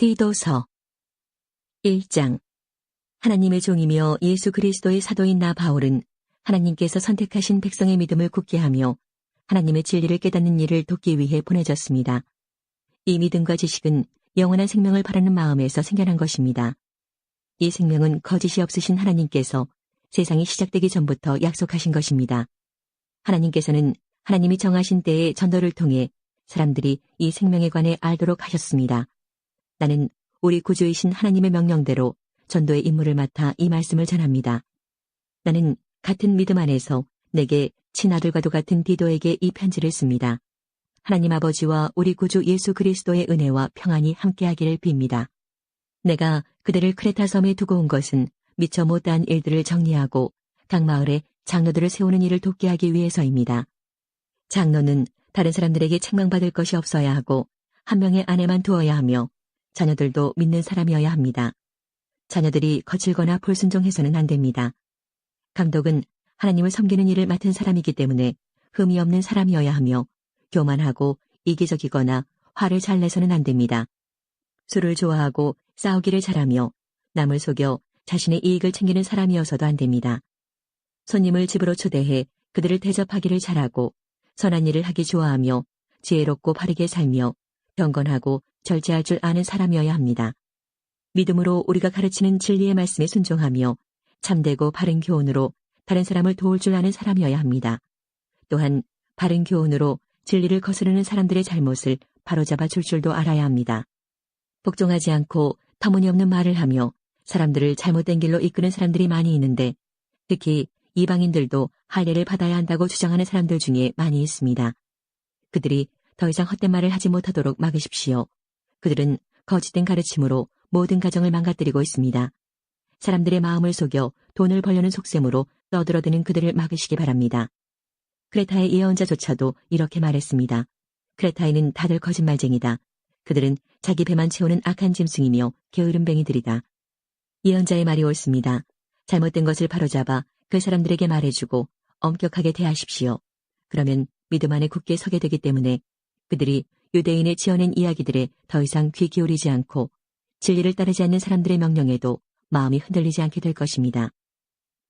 디도서 1장. 하나님의 종이며 예수 그리스도의 사도인 나 바울은 하나님께서 선택하신 백성의 믿음을 굳게 하며 하나님의 진리를 깨닫는 일을 돕기 위해 보내졌습니다. 이 믿음과 지식은 영원한 생명을 바라는 마음에서 생겨난 것입니다. 이 생명은 거짓이 없으신 하나님께서 세상이 시작되기 전부터 약속하신 것입니다. 하나님께서는 하나님이 정하신 때의 전도를 통해 사람들이 이 생명에 관해 알도록 하셨습니다. 나는 우리 구주이신 하나님의 명령대로 전도의 임무를 맡아 이 말씀을 전합니다. 나는 같은 믿음 안에서 내게 친아들과도 같은 디도에게 이 편지를 씁니다. 하나님 아버지와 우리 구주 예수 그리스도의 은혜와 평안이 함께하기를 빕니다. 내가 그들을 크레타 섬에 두고 온 것은 미처 못다한 일들을 정리하고 각 마을에 장로들을 세우는 일을 돕게 하기 위해서입니다. 장로는 다른 사람들에게 책망받을 것이 없어야 하고 한 명의 아내만 두어야 하며 자녀들도 믿는 사람이어야 합니다. 자녀들이 거칠거나 불순종해서는 안 됩니다. 감독은 하나님을 섬기는 일을 맡은 사람이기 때문에 흠이 없는 사람이어야 하며 교만하고 이기적이거나 화를 잘 내서는 안 됩니다. 술을 좋아하고 싸우기를 잘하며 남을 속여 자신의 이익을 챙기는 사람이어서도 안 됩니다. 손님을 집으로 초대해 그들을 대접하기를 잘하고 선한 일을 하기 좋아하며 지혜롭고 바르게 살며 경건하고 절제할 줄 아는 사람이어야 합니다. 믿음으로 우리가 가르치는 진리의 말씀에 순종하며 참되고 바른 교훈으로 다른 사람을 도울 줄 아는 사람이어야 합니다. 또한 바른 교훈으로 진리를 거스르는 사람들의 잘못을 바로잡아 줄 줄도 알아야 합니다. 복종하지 않고 터무니없는 말을 하며 사람들을 잘못된 길로 이끄는 사람들이 많이 있는데 특히 이방인들도 할례를 받아야 한다고 주장하는 사람들 중에 많이 있습니다. 그들이 더 이상 헛된 말을 하지 못하도록 막으십시오. 그들은 거짓된 가르침으로 모든 가정을 망가뜨리고 있습니다. 사람들의 마음을 속여 돈을 벌려는 속셈으로 떠들어드는 그들을 막으시기 바랍니다. 크레타의 예언자조차도 이렇게 말했습니다. 크레타에는 다들 거짓말쟁이다. 그들은 자기 배만 채우는 악한 짐승이며 게으름뱅이들이다. 예언자의 말이 옳습니다. 잘못된 것을 바로잡아 그 사람들에게 말해주고 엄격하게 대하십시오. 그러면 믿음 안에 굳게 서게 되기 때문에 그들이 유대인의 지어낸 이야기들에 더 이상 귀 기울이지 않고 진리를 따르지 않는 사람들의 명령에도 마음이 흔들리지 않게 될 것입니다.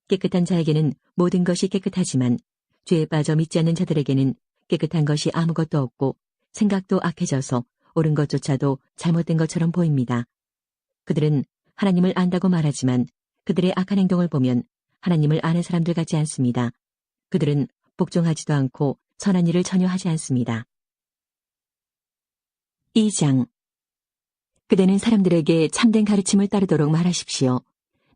깨끗한 자에게는 모든 것이 깨끗하지만 죄에 빠져 믿지 않는 자들에게는 깨끗한 것이 아무것도 없고 생각도 악해져서 옳은 것조차도 잘못된 것처럼 보입니다. 그들은 하나님을 안다고 말하지만 그들의 악한 행동을 보면 하나님을 아는 사람들 같지 않습니다. 그들은 복종하지도 않고 선한 일을 전혀 하지 않습니다. 2장. 그대는 사람들에게 참된 가르침을 따르도록 말하십시오.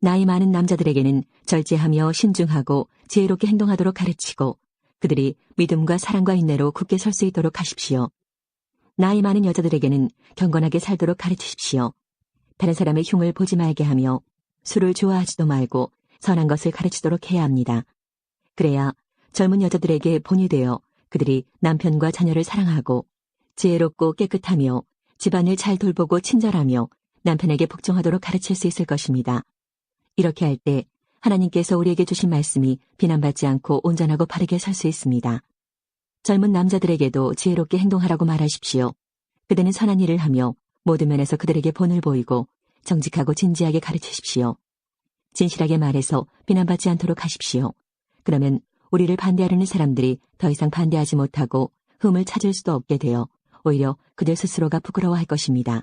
나이 많은 남자들에게는 절제하며 신중하고 지혜롭게 행동하도록 가르치고 그들이 믿음과 사랑과 인내로 굳게 설 수 있도록 하십시오. 나이 많은 여자들에게는 경건하게 살도록 가르치십시오. 다른 사람의 흉을 보지 말게 하며 술을 좋아하지도 말고 선한 것을 가르치도록 해야 합니다. 그래야 젊은 여자들에게 본이 되어 그들이 남편과 자녀를 사랑하고 지혜롭고 깨끗하며 집안을 잘 돌보고 친절하며 남편에게 복종하도록 가르칠 수 있을 것입니다. 이렇게 할 때 하나님께서 우리에게 주신 말씀이 비난받지 않고 온전하고 바르게 설 수 있습니다. 젊은 남자들에게도 지혜롭게 행동하라고 말하십시오. 그들은 선한 일을 하며 모든 면에서 그들에게 본을 보이고 정직하고 진지하게 가르치십시오. 진실하게 말해서 비난받지 않도록 하십시오. 그러면 우리를 반대하려는 사람들이 더 이상 반대하지 못하고 흠을 찾을 수도 없게 되어 오히려 그들 스스로가 부끄러워할 것입니다.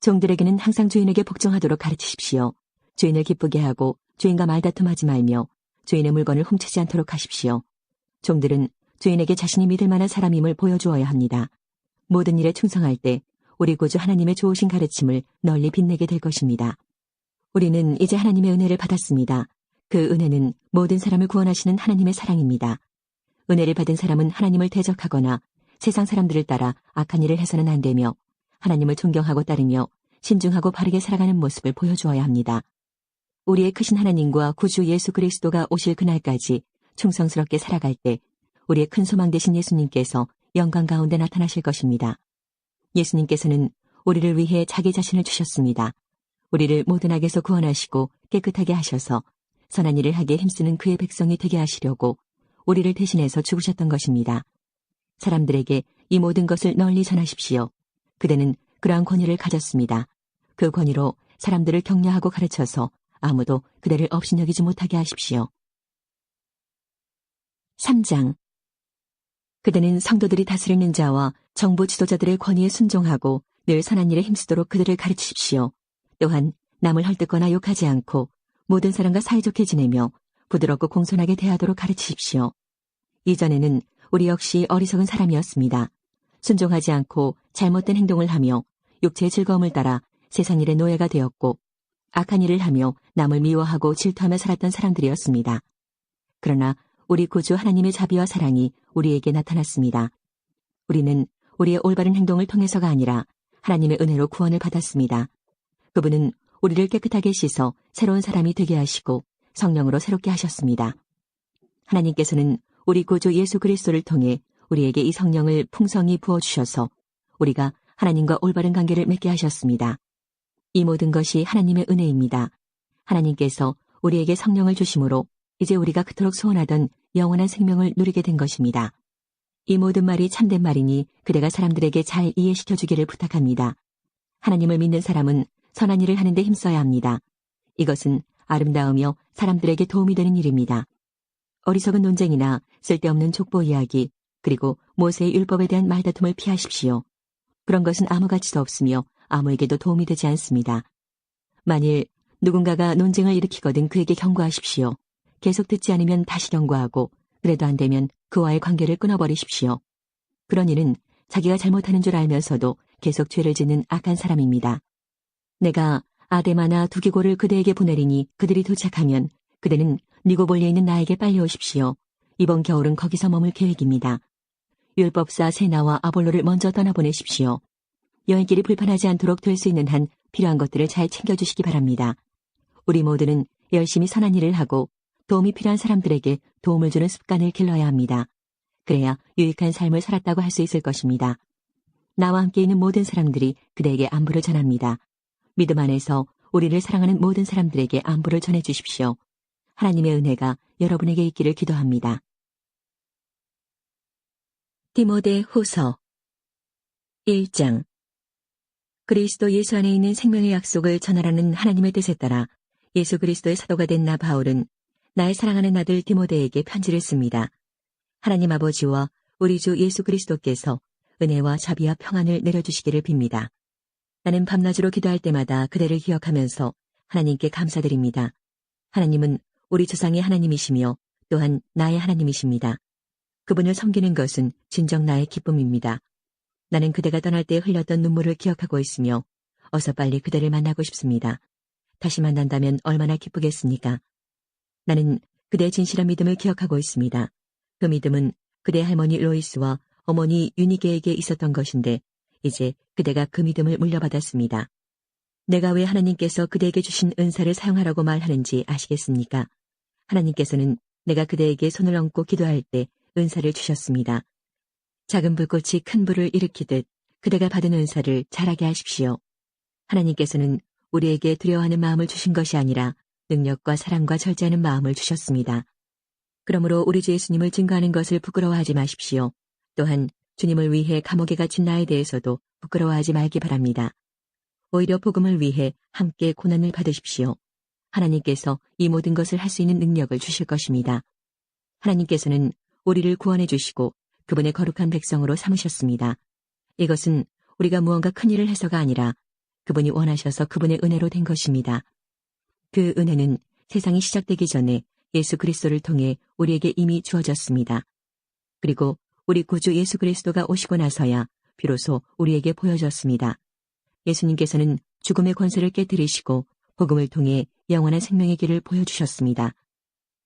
종들에게는 항상 주인에게 복종하도록 가르치십시오. 주인을 기쁘게 하고 주인과 말다툼하지 말며 주인의 물건을 훔치지 않도록 하십시오. 종들은 주인에게 자신이 믿을 만한 사람임을 보여주어야 합니다. 모든 일에 충성할 때 우리 구주 하나님의 좋으신 가르침을 널리 빛내게 될 것입니다. 우리는 이제 하나님의 은혜를 받았습니다. 그 은혜는 모든 사람을 구원하시는 하나님의 사랑입니다. 은혜를 받은 사람은 하나님을 대적하거나 세상 사람들을 따라 악한 일을 해서는 안 되며 하나님을 존경하고 따르며 신중하고 바르게 살아가는 모습을 보여주어야 합니다. 우리의 크신 하나님과 구주 예수 그리스도가 오실 그날까지 충성스럽게 살아갈 때 우리의 큰 소망 되신 예수님께서 영광 가운데 나타나실 것입니다. 예수님께서는 우리를 위해 자기 자신을 주셨습니다. 우리를 모든 악에서 구원하시고 깨끗하게 하셔서 선한 일을 하기에 힘쓰는 그의 백성이 되게 하시려고 우리를 대신해서 죽으셨던 것입니다. 사람들에게 이 모든 것을 널리 전하십시오. 그대는 그러한 권위를 가졌습니다. 그 권위로 사람들을 격려하고 가르쳐서 아무도 그대를 업신여기지 못하게 하십시오. 3장. 그대는 성도들이 다스리는 자와 정부 지도자들의 권위에 순종하고 늘 선한 일에 힘쓰도록 그들을 가르치십시오. 또한 남을 헐뜯거나 욕하지 않고 모든 사람과 사이좋게 지내며 부드럽고 공손하게 대하도록 가르치십시오. 이전에는 우리 역시 어리석은 사람이었습니다. 순종하지 않고 잘못된 행동을 하며 육체의 즐거움을 따라 세상 일의 노예가 되었고 악한 일을 하며 남을 미워하고 질투하며 살았던 사람들이었습니다. 그러나 우리 구주 하나님의 자비와 사랑이 우리에게 나타났습니다. 우리는 우리의 올바른 행동을 통해서가 아니라 하나님의 은혜로 구원을 받았습니다. 그분은 우리를 깨끗하게 씻어 새로운 사람이 되게 하시고 성령으로 새롭게 하셨습니다. 하나님께서는 우리 구주 예수 그리스도를 통해 우리에게 이 성령을 풍성히 부어주셔서 우리가 하나님과 올바른 관계를 맺게 하셨습니다. 이 모든 것이 하나님의 은혜입니다. 하나님께서 우리에게 성령을 주심으로 이제 우리가 그토록 소원하던 영원한 생명을 누리게 된 것입니다. 이 모든 말이 참된 말이니 그대가 사람들에게 잘 이해시켜 주기를 부탁합니다. 하나님을 믿는 사람은 선한 일을 하는 데 힘써야 합니다. 이것은 아름다우며 사람들에게 도움이 되는 일입니다. 어리석은 논쟁이나 쓸데없는 족보 이야기, 그리고 모세의 율법에 대한 말다툼을 피하십시오. 그런 것은 아무 가치도 없으며 아무에게도 도움이 되지 않습니다. 만일 누군가가 논쟁을 일으키거든 그에게 경고하십시오. 계속 듣지 않으면 다시 경고하고 그래도 안 되면 그와의 관계를 끊어버리십시오. 그런 이는 자기가 잘못하는 줄 알면서도 계속 죄를 짓는 악한 사람입니다. 내가 아데마나 두기고를 그대에게 보내리니 그들이 도착하면 그대는 니고볼리에 있는 나에게 빨리 오십시오. 이번 겨울은 거기서 머물 계획입니다. 율법사 세나와 아볼로를 먼저 떠나보내십시오. 여행길이 불편하지 않도록 될 수 있는 한 필요한 것들을 잘 챙겨주시기 바랍니다. 우리 모두는 열심히 선한 일을 하고 도움이 필요한 사람들에게 도움을 주는 습관을 길러야 합니다. 그래야 유익한 삶을 살았다고 할 수 있을 것입니다. 나와 함께 있는 모든 사람들이 그대에게 안부를 전합니다. 믿음 안에서 우리를 사랑하는 모든 사람들에게 안부를 전해주십시오. 하나님의 은혜가 여러분에게 있기를 기도합니다. 디모데 후서 1장. 그리스도 예수 안에 있는 생명의 약속을 전하라는 하나님의 뜻에 따라 예수 그리스도의 사도가 된 나 바울은 나의 사랑하는 아들 디모데에게 편지를 씁니다. 하나님 아버지와 우리 주 예수 그리스도께서 은혜와 자비와 평안을 내려주시기를 빕니다. 나는 밤낮으로 기도할 때마다 그대를 기억하면서 하나님께 감사드립니다. 하나님은 우리 조상의 하나님이시며 또한 나의 하나님이십니다. 그분을 섬기는 것은 진정 나의 기쁨입니다. 나는 그대가 떠날 때 흘렸던 눈물을 기억하고 있으며 어서 빨리 그대를 만나고 싶습니다. 다시 만난다면 얼마나 기쁘겠습니까? 나는 그대의 진실한 믿음을 기억하고 있습니다. 그 믿음은 그대 할머니 로이스와 어머니 유니게에게 있었던 것인데 이제 그대가 그 믿음을 물려받았습니다. 내가 왜 하나님께서 그대에게 주신 은사를 사용하라고 말하는지 아시겠습니까? 하나님께서는 내가 그대에게 손을 얹고 기도할 때 은사를 주셨습니다. 작은 불꽃이 큰 불을 일으키듯 그대가 받은 은사를 자라게 하십시오. 하나님께서는 우리에게 두려워하는 마음을 주신 것이 아니라 능력과 사랑과 절제하는 마음을 주셨습니다. 그러므로 우리 주 예수님을 증거하는 것을 부끄러워하지 마십시오. 또한 주님을 위해 감옥에 갇힌 나에 대해서도 부끄러워하지 말기 바랍니다. 오히려 복음을 위해 함께 고난을 받으십시오. 하나님께서 이 모든 것을 할 수 있는 능력을 주실 것입니다. 하나님께서는 우리를 구원해 주시고 그분의 거룩한 백성으로 삼으셨습니다. 이것은 우리가 무언가 큰 일을 해서가 아니라 그분이 원하셔서 그분의 은혜로 된 것입니다. 그 은혜는 세상이 시작되기 전에 예수 그리스도를 통해 우리에게 이미 주어졌습니다. 그리고 우리 구주 예수 그리스도가 오시고 나서야 비로소 우리에게 보여졌습니다. 예수님께서는 죽음의 권세를 깨뜨리시고 복음을 통해 영원한 생명의 길을 보여주셨습니다.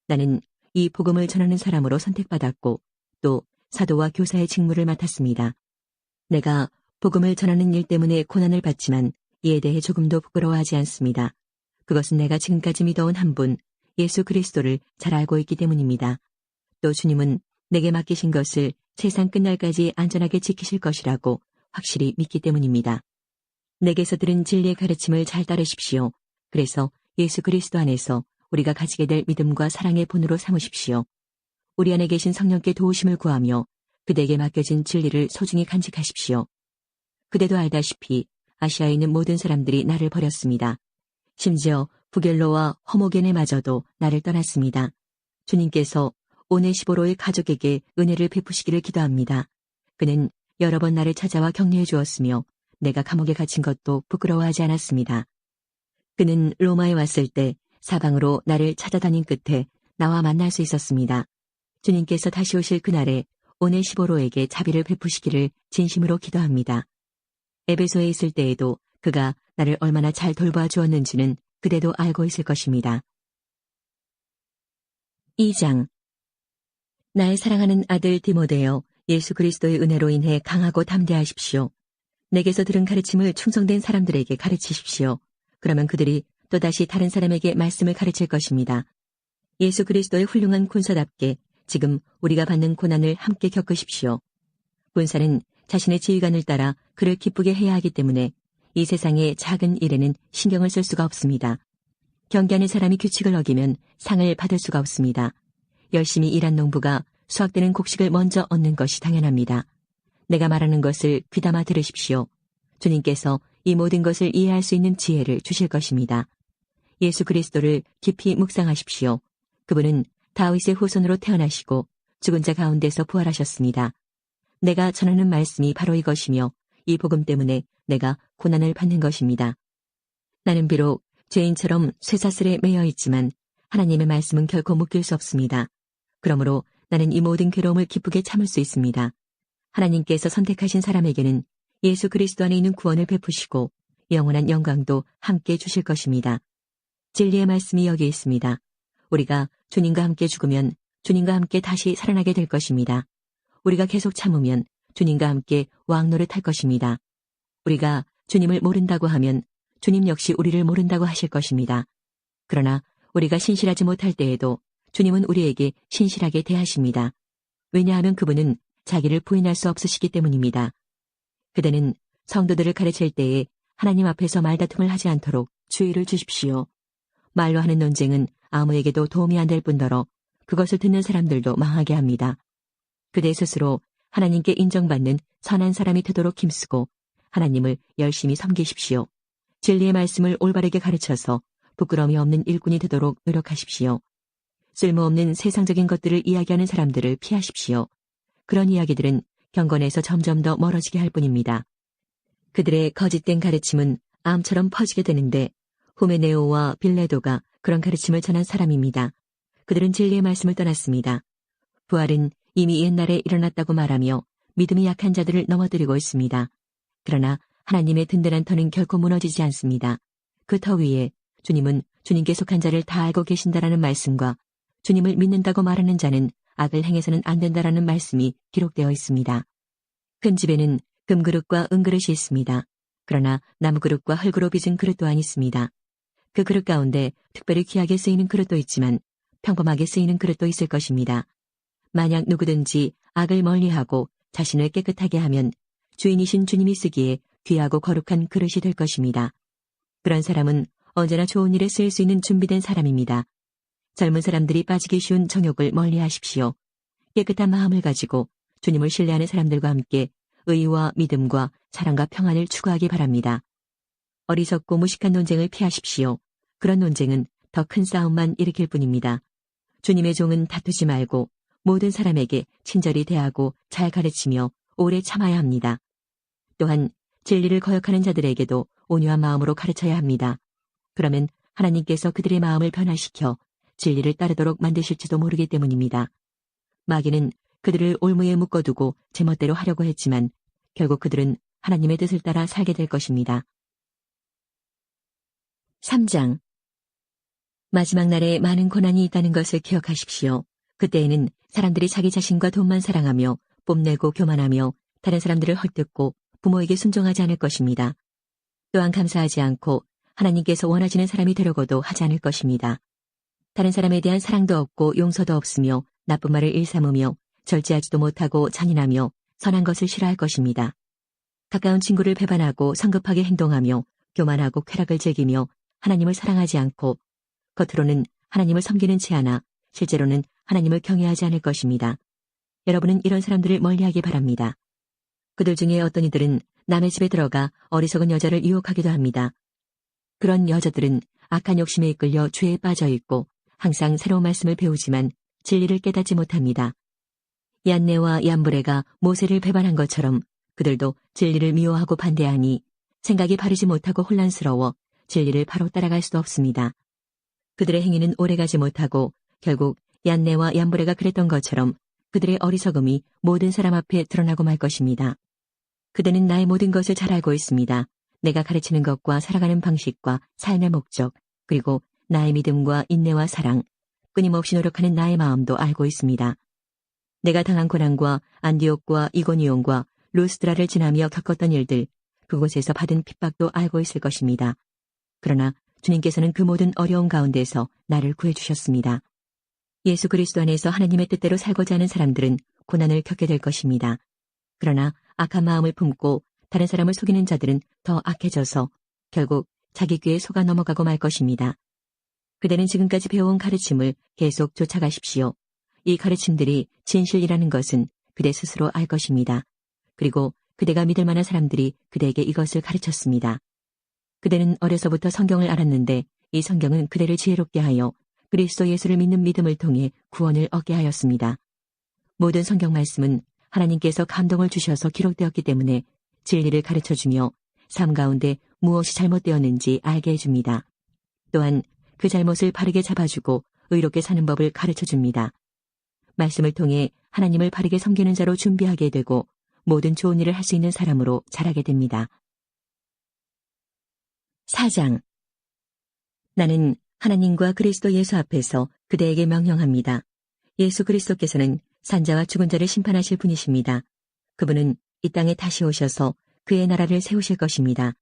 나는 이 복음을 전하는 사람으로 선택받았고 또 사도와 교사의 직무를 맡았습니다. 내가 복음을 전하는 일 때문에 고난을 받지만 이에 대해 조금도 부끄러워하지 않습니다. 그것은 내가 지금까지 믿어온 한 분, 예수 그리스도를 잘 알고 있기 때문입니다. 또 주님은 내게 맡기신 것을 세상 끝날까지 안전하게 지키실 것이라고 확실히 믿기 때문입니다. 내게서 들은 진리의 가르침을 잘 따르십시오. 그래서 예수 그리스도 안에서 우리가 가지게 될 믿음과 사랑의 본으로 삼으십시오. 우리 안에 계신 성령께 도우심을 구하며 그대에게 맡겨진 진리를 소중히 간직하십시오. 그대도 알다시피 아시아에 있는 모든 사람들이 나를 버렸습니다. 심지어 부겔로와 허모겐에마저도 나를 떠났습니다. 주님께서 오네시보로의 가족에게 은혜를 베푸시기를 기도합니다. 그는 여러 번 나를 찾아와 격려해 주었으며 내가 감옥에 갇힌 것도 부끄러워하지 않았습니다. 그는 로마에 왔을 때 사방으로 나를 찾아다닌 끝에 나와 만날 수 있었습니다. 주님께서 다시 오실 그날에 오네시보로에게 자비를 베푸시기를 진심으로 기도합니다. 에베소에 있을 때에도 그가 나를 얼마나 잘 돌봐 주었는지는 그대도 알고 있을 것입니다. 2장. 나의 사랑하는 아들 디모데여, 예수 그리스도의 은혜로 인해 강하고 담대하십시오. 내게서 들은 가르침을 충성된 사람들에게 가르치십시오. 그러면 그들이 또다시 다른 사람에게 말씀을 가르칠 것입니다. 예수 그리스도의 훌륭한 군사답게 지금 우리가 받는 고난을 함께 겪으십시오. 군사는 자신의 지휘관을 따라 그를 기쁘게 해야 하기 때문에 이 세상의 작은 일에는 신경을 쓸 수가 없습니다. 경계하는 사람이 규칙을 어기면 상을 받을 수가 없습니다. 열심히 일한 농부가 수확되는 곡식을 먼저 얻는 것이 당연합니다. 내가 말하는 것을 귀담아 들으십시오. 주님께서 이 모든 것을 이해할 수 있는 지혜를 주실 것입니다. 예수 그리스도를 깊이 묵상하십시오. 그분은 다윗의 후손으로 태어나시고 죽은 자 가운데서 부활하셨습니다. 내가 전하는 말씀이 바로 이것이며 이 복음 때문에 내가 고난을 받는 것입니다. 나는 비록 죄인처럼 쇠사슬에 매여 있지만 하나님의 말씀은 결코 묶일 수 없습니다. 그러므로 나는 이 모든 괴로움을 기쁘게 참을 수 있습니다. 하나님께서 선택하신 사람에게는 예수 그리스도 안에 있는 구원을 베푸시고 영원한 영광도 함께 주실 것입니다. 진리의 말씀이 여기 있습니다. 우리가 주님과 함께 죽으면 주님과 함께 다시 살아나게 될 것입니다. 우리가 계속 참으면 주님과 함께 왕노릇할 것입니다. 우리가 주님을 모른다고 하면 주님 역시 우리를 모른다고 하실 것입니다. 그러나 우리가 신실하지 못할 때에도 주님은 우리에게 신실하게 대하십니다. 왜냐하면 그분은 자기를 부인할 수 없으시기 때문입니다. 그대는 성도들을 가르칠 때에 하나님 앞에서 말다툼을 하지 않도록 주의를 주십시오. 말로 하는 논쟁은 아무에게도 도움이 안 될 뿐더러 그것을 듣는 사람들도 망하게 합니다. 그대 스스로 하나님께 인정받는 선한 사람이 되도록 힘쓰고 하나님을 열심히 섬기십시오. 진리의 말씀을 올바르게 가르쳐서 부끄러움이 없는 일꾼이 되도록 노력하십시오. 쓸모없는 세상적인 것들을 이야기하는 사람들을 피하십시오. 그런 이야기들은 경건에서 점점 더 멀어지게 할 뿐입니다. 그들의 거짓된 가르침은 암처럼 퍼지게 되는데 후메네오와 빌레도가 그런 가르침을 전한 사람입니다. 그들은 진리의 말씀을 떠났습니다. 부활은 이미 옛날에 일어났다고 말하며 믿음이 약한 자들을 넘어뜨리고 있습니다. 그러나 하나님의 든든한 터는 결코 무너지지 않습니다. 그 터 위에 주님은 주님께 속한 자를 다 알고 계신다라는 말씀과 주님을 믿는다고 말하는 자는 악을 행해서는 안 된다라는 말씀이 기록되어 있습니다. 큰 집에는 금그릇과 은그릇이 있습니다. 그러나 나무그릇과 흙으로 빚은 그릇 또한 있습니다. 그 그릇 가운데 특별히 귀하게 쓰이는 그릇도 있지만 평범하게 쓰이는 그릇도 있을 것입니다. 만약 누구든지 악을 멀리하고 자신을 깨끗하게 하면 주인이신 주님이 쓰기에 귀하고 거룩한 그릇이 될 것입니다. 그런 사람은 언제나 좋은 일에 쓰일 수 있는 준비된 사람입니다. 젊은 사람들이 빠지기 쉬운 정욕을 멀리하십시오. 깨끗한 마음을 가지고 주님을 신뢰하는 사람들과 함께 의와 믿음과 사랑과 평안을 추구하기 바랍니다. 어리석고 무식한 논쟁을 피하십시오. 그런 논쟁은 더 큰 싸움만 일으킬 뿐입니다. 주님의 종은 다투지 말고 모든 사람에게 친절히 대하고 잘 가르치며 오래 참아야 합니다. 또한 진리를 거역하는 자들에게도 온유한 마음으로 가르쳐야 합니다. 그러면 하나님께서 그들의 마음을 변화시켜 진리를 따르도록 만드실지도 모르기 때문입니다. 마귀는 그들을 올무에 묶어두고 제멋대로 하려고 했지만 결국 그들은 하나님의 뜻을 따라 살게 될 것입니다. 3장. 마지막 날에 많은 고난이 있다는 것을 기억하십시오. 그때에는 사람들이 자기 자신과 돈만 사랑하며 뽐내고 교만하며 다른 사람들을 헐뜯고 부모에게 순종하지 않을 것입니다. 또한 감사하지 않고 하나님께서 원하시는 사람이 되려고도 하지 않을 것입니다. 다른 사람에 대한 사랑도 없고 용서도 없으며 나쁜 말을 일삼으며 절제하지도 못하고 잔인하며 선한 것을 싫어할 것입니다. 가까운 친구를 배반하고 성급하게 행동하며 교만하고 쾌락을 즐기며 하나님을 사랑하지 않고 겉으로는 하나님을 섬기는 채 하나 실제로는 하나님을 경외하지 않을 것입니다. 여러분은 이런 사람들을 멀리하기 바랍니다. 그들 중에 어떤 이들은 남의 집에 들어가 어리석은 여자를 유혹하기도 합니다. 그런 여자들은 악한 욕심에 이끌려 죄에 빠져 있고 항상 새로운 말씀을 배우지만 진리를 깨닫지 못합니다. 얀네와 얀브레가 모세를 배반한 것처럼 그들도 진리를 미워하고 반대하니 생각이 바르지 못하고 혼란스러워 진리를 바로 따라갈 수도 없습니다. 그들의 행위는 오래가지 못하고 결국 얀네와 얀브레가 그랬던 것처럼 그들의 어리석음이 모든 사람 앞에 드러나고 말 것입니다. 그대는 나의 모든 것을 잘 알고 있습니다. 내가 가르치는 것과 살아가는 방식과 삶의 목적, 그리고 나의 믿음과 인내와 사랑, 끊임없이 노력하는 나의 마음도 알고 있습니다. 내가 당한 고난과 안디옥과 이고니온과 루스드라를 지나며 겪었던 일들, 그곳에서 받은 핍박도 알고 있을 것입니다. 그러나 주님께서는 그 모든 어려운 가운데서 나를 구해주셨습니다. 예수 그리스도 안에서 하나님의 뜻대로 살고자 하는 사람들은 고난을 겪게 될 것입니다. 그러나 악한 마음을 품고 다른 사람을 속이는 자들은 더 악해져서 결국 자기 꾀에 속아 넘어가고 말 것입니다. 그대는 지금까지 배워온 가르침을 계속 쫓아가십시오. 이 가르침들이 진실이라는 것은 그대 스스로 알 것입니다. 그리고 그대가 믿을 만한 사람들이 그대에게 이것을 가르쳤습니다. 그대는 어려서부터 성경을 알았는데 이 성경은 그대를 지혜롭게 하여 그리스도 예수를 믿는 믿음을 통해 구원을 얻게 하였습니다. 모든 성경 말씀은 하나님께서 감동을 주셔서 기록되었기 때문에 진리를 가르쳐주며 삶 가운데 무엇이 잘못되었는지 알게 해줍니다. 또한 그 잘못을 바르게 잡아주고 의롭게 사는 법을 가르쳐줍니다. 말씀을 통해 하나님을 바르게 섬기는 자로 준비하게 되고 모든 좋은 일을 할 수 있는 사람으로 자라게 됩니다. 4장. 나는 하나님과 그리스도 예수 앞에서 그대에게 명령합니다. 예수 그리스도께서는 산자와 죽은 자를 심판하실 분이십니다. 그분은 이 땅에 다시 오셔서 그의 나라를 세우실 것입니다.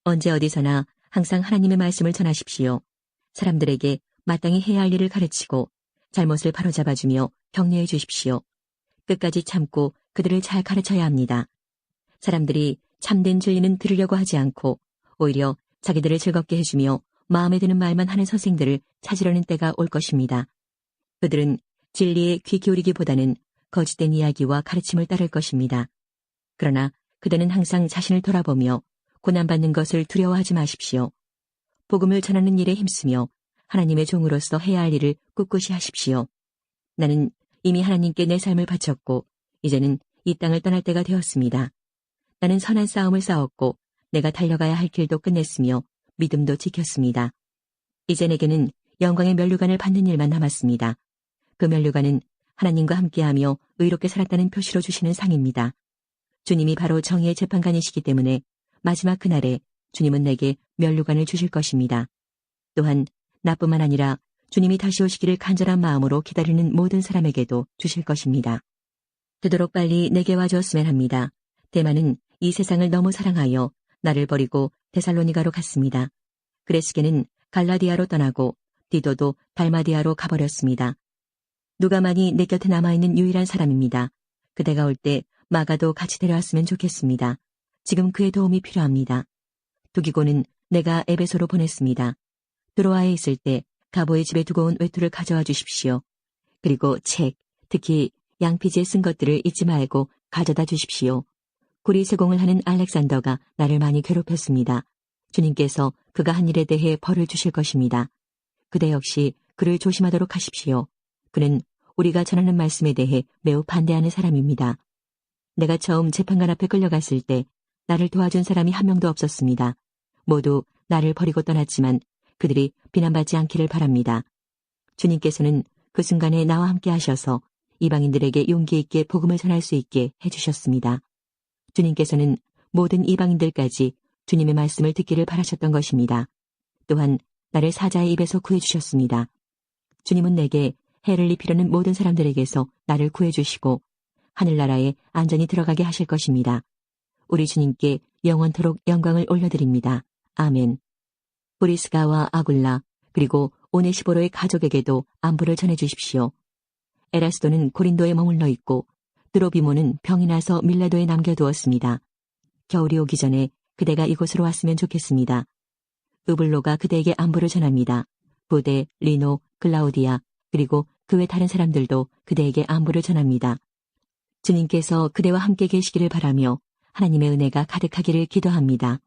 언제 어디서나 항상 하나님의 말씀을 전하십시오. 사람들에게 마땅히 해야 할 일을 가르치고 잘못을 바로잡아주며 격려해 주십시오. 끝까지 참고 그들을 잘 가르쳐야 합니다. 사람들이 참된 진리는 들으려고 하지 않고 오히려 자기들을 즐겁게 해주며 마음에 드는 말만 하는 선생들을 찾으려는 때가 올 것입니다. 그들은 진리에 귀 기울이기보다는 거짓된 이야기와 가르침을 따를 것입니다. 그러나 그대는 항상 자신을 돌아보며 고난받는 것을 두려워하지 마십시오. 복음을 전하는 일에 힘쓰며 하나님의 종으로서 해야 할 일을 꿋꿋이 하십시오. 나는 이미 하나님께 내 삶을 바쳤고 이제는 이 땅을 떠날 때가 되었습니다. 나는 선한 싸움을 싸웠고 내가 달려가야 할 길도 끝냈으며 믿음도 지켰습니다. 이제 내게는 영광의 면류관을 받는 일만 남았습니다. 그 면류관은 하나님과 함께하며 의롭게 살았다는 표시로 주시는 상입니다. 주님이 바로 정의의 재판관이시기 때문에 마지막 그날에 주님은 내게 면류관을 주실 것입니다. 또한 나뿐만 아니라 주님이 다시 오시기를 간절한 마음으로 기다리는 모든 사람에게도 주실 것입니다. 되도록 빨리 내게 와주었으면 합니다. 데마는 이 세상을 너무 사랑하여 나를 버리고 데살로니가로 갔습니다. 그레스게는 갈라디아로 떠나고 디도도 달마디아로 가버렸습니다. 누가만이 내 곁에 남아있는 유일한 사람입니다. 그대가 올 때 마가도 같이 데려왔으면 좋겠습니다. 지금 그의 도움이 필요합니다. 두기고는 내가 에베소로 보냈습니다. 드로아에 있을 때 가보의 집에 두고 온 외투를 가져와 주십시오. 그리고 책, 특히 양피지에 쓴 것들을 잊지 말고 가져다 주십시오. 구리 세공을 하는 알렉산더가 나를 많이 괴롭혔습니다. 주님께서 그가 한 일에 대해 벌을 주실 것입니다. 그대 역시 그를 조심하도록 하십시오. 그는 우리가 전하는 말씀에 대해 매우 반대하는 사람입니다. 내가 처음 재판관 앞에 끌려갔을 때 나를 도와준 사람이 한 명도 없었습니다. 모두 나를 버리고 떠났지만 그들이 비난받지 않기를 바랍니다. 주님께서는 그 순간에 나와 함께 하셔서 이방인들에게 용기 있게 복음을 전할 수 있게 해주셨습니다. 주님께서는 모든 이방인들까지 주님의 말씀을 듣기를 바라셨던 것입니다. 또한 나를 사자의 입에서 구해주셨습니다. 주님은 내게 해를 입히려는 모든 사람들에게서 나를 구해주시고 하늘나라에 안전히 들어가게 하실 것입니다. 우리 주님께 영원토록 영광을 올려드립니다. 아멘. 브리스가와 아굴라 그리고 오네시보로의 가족에게도 안부를 전해주십시오. 에라스도는 고린도에 머물러 있고 드로비모는 병이 나서 밀라도에 남겨두었습니다. 겨울이 오기 전에 그대가 이곳으로 왔으면 좋겠습니다. 으블로가 그대에게 안부를 전합니다. 부데, 리노, 클라우디아 그리고 그 외 다른 사람들도 그대에게 안부를 전합니다. 주님께서 그대와 함께 계시기를 바라며 하나님의 은혜가 가득하기를 기도합니다.